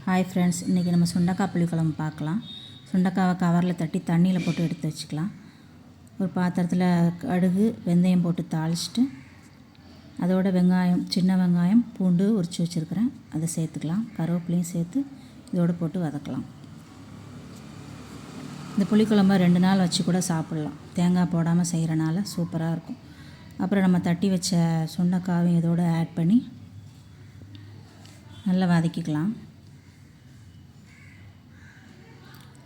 Hi friends, இன்றைக்கி நம்ம சுண்டக்காய் புளிக்குழம்பு பார்க்கலாம். சுண்டக்காவை கவரில் தட்டி தண்ணியில் போட்டு எடுத்து வச்சுக்கலாம். ஒரு பாத்திரத்தில் கடுகு வெந்தயம் போட்டு தாளிச்சிட்டு அதோட சின்ன வெங்காயம் பூண்டு உரித்து வச்சுருக்கிறேன், அதை சேர்த்துக்கலாம். கருவேப்பிலையும் சேர்த்து இதோடு போட்டு வதக்கலாம். இந்த புளிக்குழம்பை 2 நாள் வச்சு கூட சாப்பிட்லாம். தேங்காய் போடாமல் செய்கிறனால சூப்பராக இருக்கும். அப்புறம் நம்ம தட்டி வச்ச சுண்டக்காவையும் இதோடு ஆட் பண்ணி நல்லா வதக்கிக்கலாம்.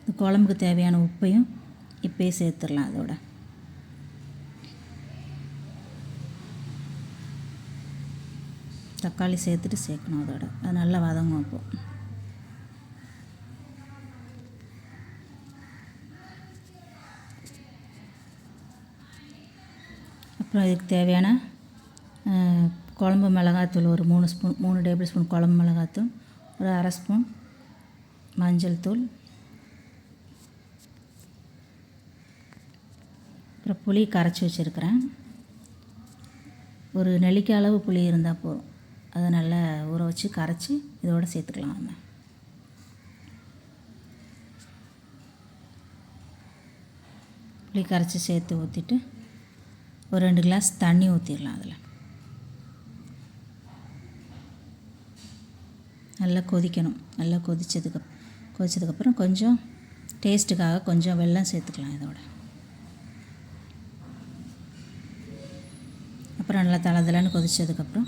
இந்த குழம்புக்கு தேவையான உப்பையும் இப்போயே சேர்த்துடலாம். அதோட தக்காளி சேர்த்துட்டு சேர்க்கணும். அதோட அது நல்லா வதங்கும். அப்போது அப்புறம் இதுக்கு தேவையான குழம்பு மிளகாத்தூள் ஒரு 3 டேபிள் ஸ்பூன் குழம்பு மிளகாத்தூள், ஒரு 1/2 ஸ்பூன் மஞ்சள் தூள், அப்புறம் புளி கரைச்சி வச்சுருக்கிறேன். ஒரு நெல்லிக்காய் அளவு புளி இருந்தால் போதும். அதை நல்லா ஊற வச்சு கரைச்சி இதோடு சேர்த்துக்கலாம். நம்ம புளி கரைச்சி சேர்த்து ஊற்றிட்டு ஒரு 2 கிளாஸ் தண்ணி ஊற்றிடலாம். அதில் நல்லா கொதிக்கணும். நல்லா கொதிச்சதுக்கப்புறம் கொஞ்சம் டேஸ்ட்டுக்காக கொஞ்சம் வெல்லம் சேர்த்துக்கலாம். இதோட அப்புறம் நல்லா தளதளன்னு கொதிச்சதுக்கப்புறம்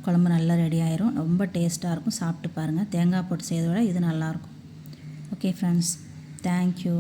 குழம்பு நல்லா ரெடி ஆயிரும். ரொம்ப டேஸ்ட்டாக இருக்கும். சாப்பிட்டு பாருங்கள். தேங்காய் போட்டு செய்கிறத விட இது நல்லாயிருக்கும். Okay friends, thank you.